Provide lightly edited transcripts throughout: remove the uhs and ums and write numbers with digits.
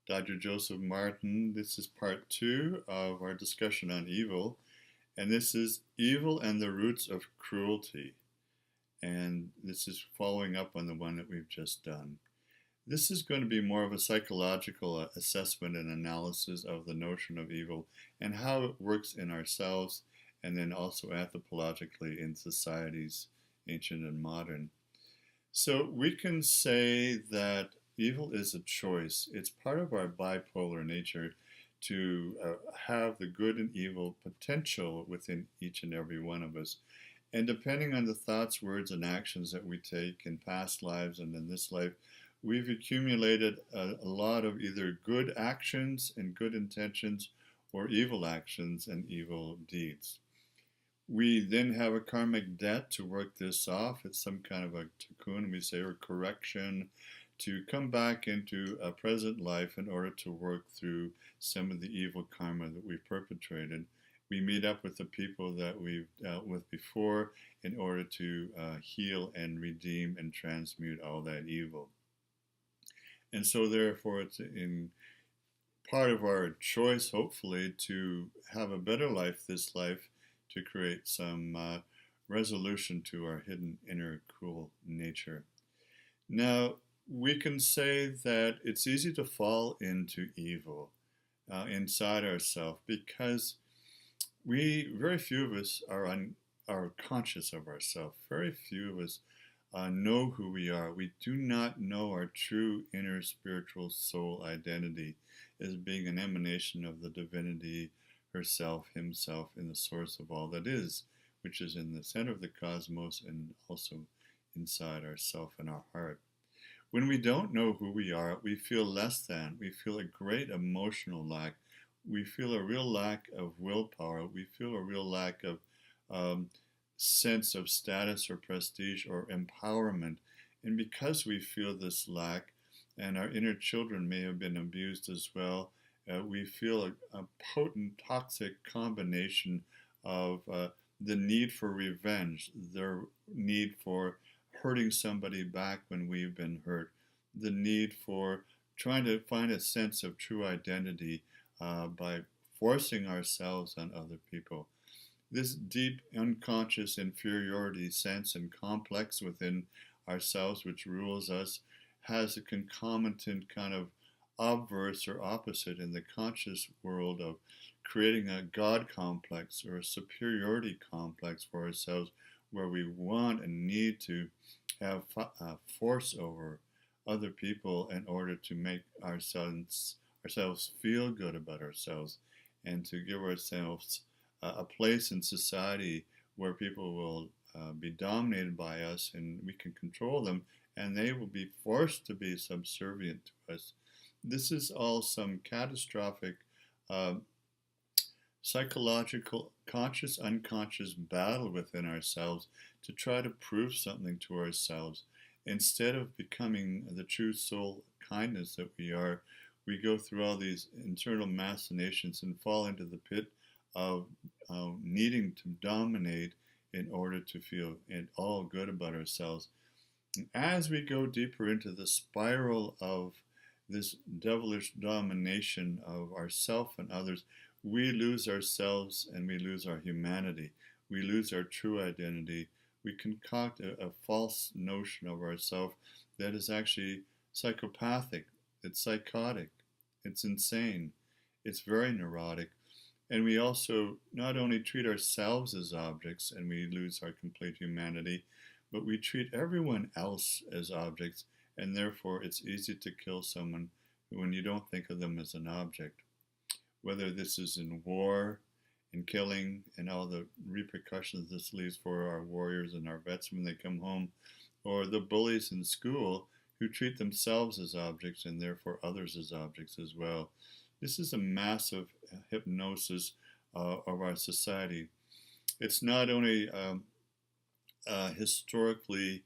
Dr. Joseph Martin. This is part two of our discussion on evil, and this is Evil and the Roots of Cruelty. And this is following up on the one that we've just done. This is going to be more of a psychological assessment and analysis of the notion of evil and how it works in ourselves and then also anthropologically in societies, ancient and modern. So we can say that evil is a choice. It's part of our bipolar nature to have the good and evil potential within each and every one of us. And depending on the thoughts, words, and actions that we take in past lives and in this life, we've accumulated a lot of either good actions and good intentions or evil actions and evil deeds. We then have a karmic debt to work this off. It's some kind of a tikkun, we say, or correction to come back into a present life in order to work through some of the evil karma that we've perpetrated. We meet up with the people that we've dealt with before in order to heal and redeem and transmute all that evil. And so, therefore, it's in part of our choice, hopefully, to have a better life this life, to create some resolution to our hidden inner cruel nature. Now, we can say that it's easy to fall into evil inside ourselves because very few of us are conscious of ourselves. Very few of us know who we are. We do not know our true inner spiritual soul identity as being an emanation of the divinity herself, himself, in the source of all that is, which is in the center of the cosmos and also inside ourself and our heart. When we don't know who we are, we feel less than. We feel a great emotional lack. We feel a real lack of willpower. We feel a real lack of sense of status or prestige or empowerment. And because we feel this lack, and our inner children may have been abused as well, we feel a potent toxic combination of the need for revenge, the need for hurting somebody back when we've been hurt, the need for trying to find a sense of true identity by forcing ourselves on other people. This deep unconscious inferiority sense and complex within ourselves, which rules us, has a concomitant kind of obverse or opposite in the conscious world of creating a God complex or a superiority complex for ourselves where we want and need to have force over other people in order to make ourselves feel good about ourselves and to give ourselves a place in society where people will be dominated by us and we can control them and they will be forced to be subservient to us. This is all some catastrophic uh, psychological, conscious, unconscious battle within ourselves to try to prove something to ourselves. Instead of becoming the true soul kindness that we are, we go through all these internal machinations and fall into the pit of needing to dominate in order to feel all good about ourselves. And as we go deeper into the spiral of this devilish domination of ourself and others, we lose ourselves and we lose our humanity. We lose our true identity. We concoct a false notion of ourself that is actually psychopathic, it's psychotic, it's insane, it's very neurotic. And we also not only treat ourselves as objects and we lose our complete humanity, but we treat everyone else as objects, and therefore it's easy to kill someone when you don't think of them as an object. Whether this is in war, in killing, and all the repercussions this leaves for our warriors and our vets when they come home, or the bullies in school who treat themselves as objects and therefore others as objects as well. This is a massive hypnosis of our society. It's not only historically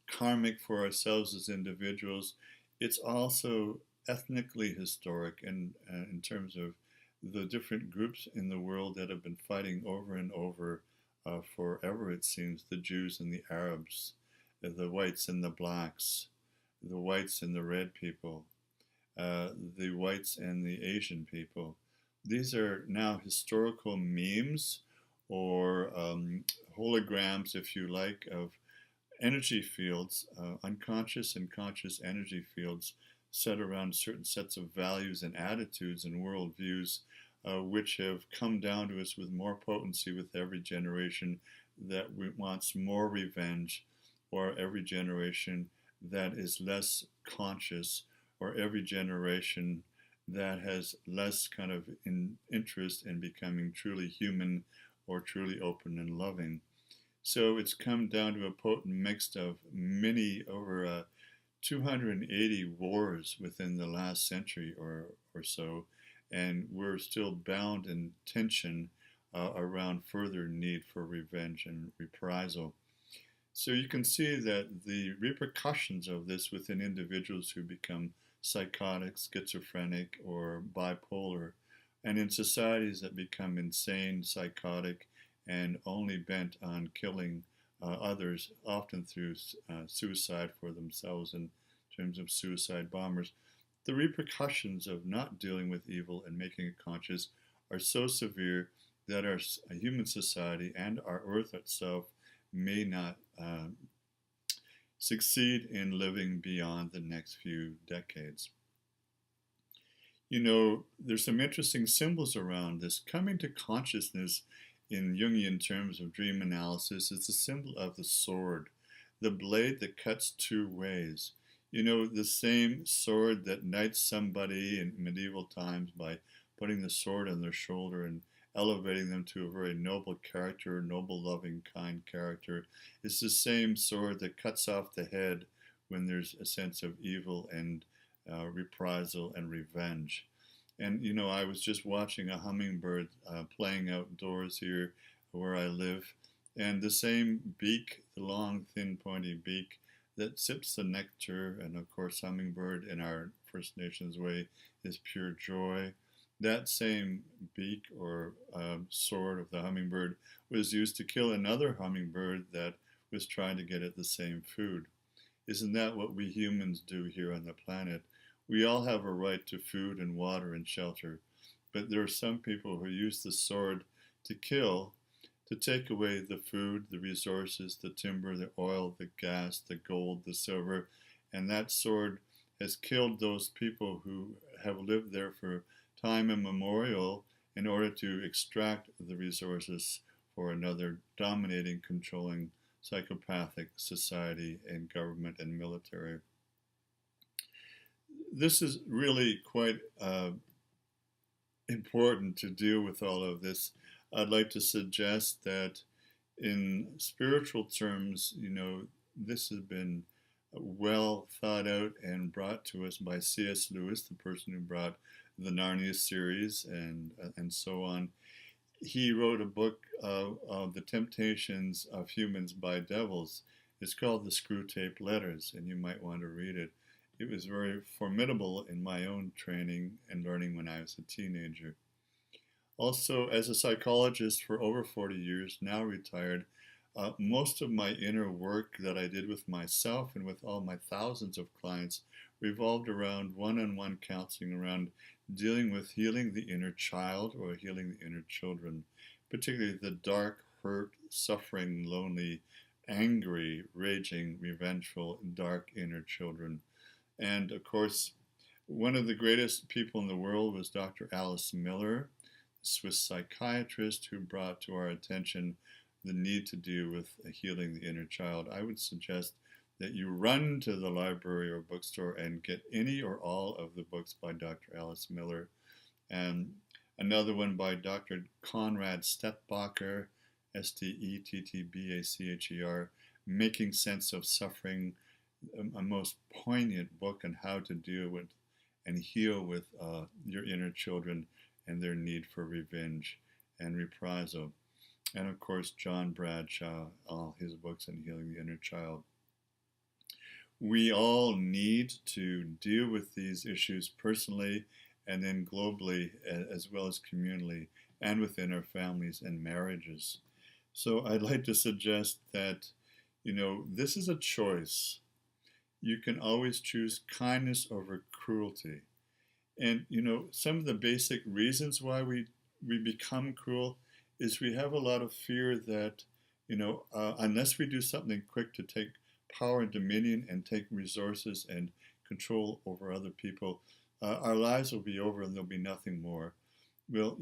karmic for ourselves as individuals, it's also ethnically historic in terms of the different groups in the world that have been fighting over and over forever, it seems, the Jews and the Arabs, the whites and the blacks, the whites and the red people, the whites and the Asian people. These are now historical memes or holograms, if you like, of energy fields, unconscious and conscious energy fields set around certain sets of values and attitudes and worldviews, which have come down to us with more potency with every generation that wants more revenge, or every generation that is less conscious, or every generation that has less kind of interest in becoming truly human or truly open and loving. So it's come down to a potent mix of many, over 280 wars within the last century or so, and we're still bound in tension around further need for revenge and reprisal. So you can see that the repercussions of this within individuals who become psychotic, schizophrenic, or bipolar, and in societies that become insane, psychotic, and only bent on killing others, often through suicide for themselves in terms of suicide bombers. The repercussions of not dealing with evil and making it conscious are so severe that our human society and our earth itself may not succeed in living beyond the next few decades. You know, there's some interesting symbols around this. Coming to consciousness in Jungian terms of dream analysis is the symbol of the sword, the blade that cuts two ways. You know, the same sword that knights somebody in medieval times by putting the sword on their shoulder and elevating them to a very noble character, noble, loving, kind character. It's the same sword that cuts off the head when there's a sense of evil and reprisal and revenge. And you know, I was just watching a hummingbird playing outdoors here where I live, and the same beak, the long, thin, pointy beak that sips the nectar, and of course, hummingbird in our First Nations way is pure joy. That same beak or sword of the hummingbird was used to kill another hummingbird that was trying to get at the same food. Isn't that what we humans do here on the planet? We all have a right to food and water and shelter, but there are some people who use the sword to kill, to take away the food, the resources, the timber, the oil, the gas, the gold, the silver, and that sword has killed those people who have lived there for time immemorial in order to extract the resources for another dominating, controlling, psychopathic society and government and military. This is really quite important to deal with all of this. I'd like to suggest that in spiritual terms, you know, this has been well thought out and brought to us by C.S. Lewis, the person who brought the Narnia series and so on. He wrote a book of the temptations of humans by devils. It's called the Screwtape Letters, and you might want to read it. It was very formidable in my own training and learning when I was a teenager. Also, as a psychologist for over 40 years, now retired, most of my inner work that I did with myself and with all my thousands of clients revolved around one-on-one counseling, around dealing with healing the inner child or healing the inner children, particularly the dark, hurt, suffering, lonely, angry, raging, revengeful, dark inner children. And of course, one of the greatest people in the world was Dr. Alice Miller, a Swiss psychiatrist who brought to our attention the need to deal with healing the inner child. I would suggest that you run to the library or bookstore and get any or all of the books by Dr. Alice Miller. And another one by Dr. Conrad Stettbacher, Stettbacher, Making Sense of Suffering, a most poignant book on how to deal with and heal with your inner children and their need for revenge and reprisal. And of course, John Bradshaw, all his books on healing the inner child. We all need to deal with these issues personally and then globally, as well as communally and within our families and marriages. So I'd like to suggest that, you know, this is a choice. You can always choose kindness over cruelty. And, some of the basic reasons why we become cruel is we have a lot of fear that, unless we do something quick to take power and dominion and take resources and control over other people, our lives will be over and there'll be nothing more. Well,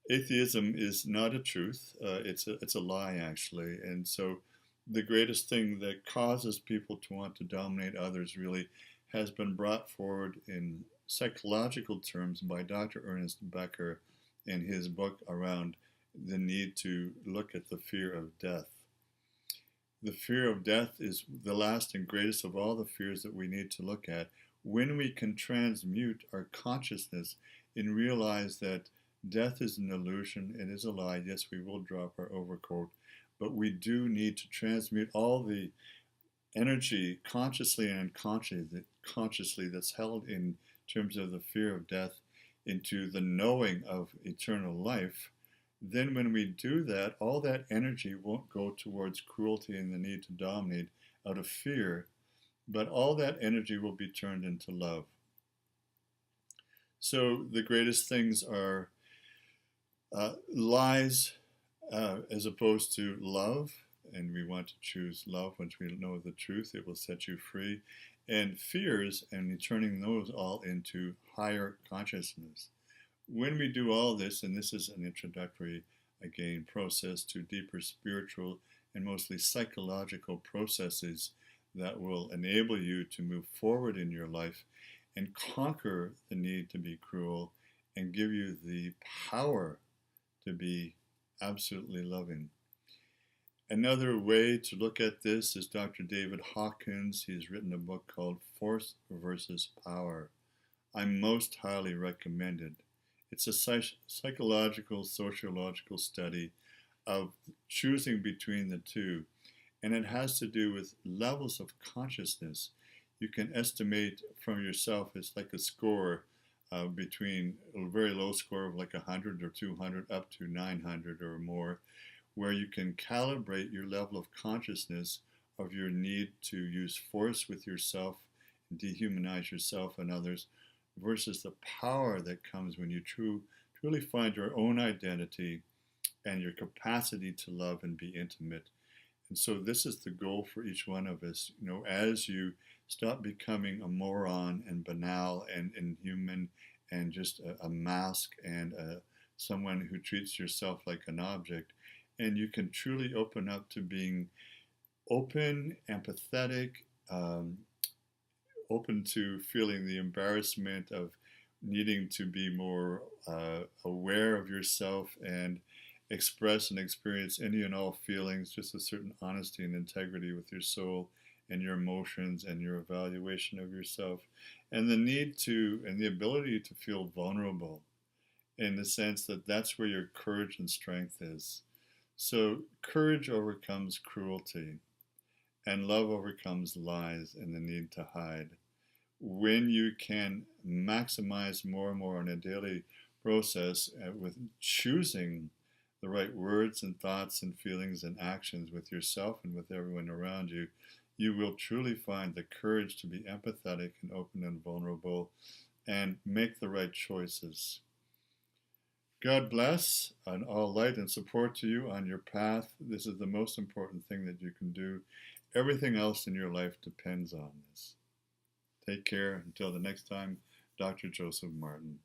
atheism is not a truth. It's a lie, actually. And so the greatest thing that causes people to want to dominate others really has been brought forward in psychological terms by Dr. Ernest Becker in his book around the need to look at the fear of death. The fear of death is the last and greatest of all the fears that we need to look at when we can transmute our consciousness and realize that death is an illusion, it is a lie. Yes, we will drop our overcoat, but we do need to transmute all the energy, consciously and unconsciously, that's held in terms of the fear of death into the knowing of eternal life. Then when we do that, all that energy won't go towards cruelty and the need to dominate out of fear, but all that energy will be turned into love. So the greatest things are lies as opposed to love, and we want to choose love. Once we know the truth, it will set you free. And fears, and turning those all into higher consciousness. When we do all this, and this is an introductory, again, process to deeper spiritual and mostly psychological processes that will enable you to move forward in your life and conquer the need to be cruel and give you the power to be absolutely loving. Another way to look at this is Dr. David Hawkins. He's written a book called Force versus Power. I most highly recommend it. It's a psychological, sociological study of choosing between the two, and it has to do with levels of consciousness. You can estimate from yourself, it's like a score between a very low score of like 100 or 200 up to 900 or more, where you can calibrate your level of consciousness of your need to use force with yourself, dehumanize yourself and others, versus the power that comes when you truly find your own identity and your capacity to love and be intimate. And so this is the goal for each one of us. As you stop becoming a moron and banal and inhuman and just a mask and someone who treats yourself like an object, and you can truly open up to being open, empathetic, open to feeling the embarrassment of needing to be more aware of yourself and express and experience any and all feelings, just a certain honesty and integrity with your soul and your emotions and your evaluation of yourself, and the need to and the ability to feel vulnerable in the sense that that's where your courage and strength is. So courage overcomes cruelty, and love overcomes lies and the need to hide. When you can maximize more and more on a daily process with choosing the right words and thoughts and feelings and actions with yourself and with everyone around you, you will truly find the courage to be empathetic and open and vulnerable and make the right choices. God bless and all light and support to you on your path. This is the most important thing that you can do. Everything else in your life depends on this. Take care. Until the next time, Dr. Joseph Martin.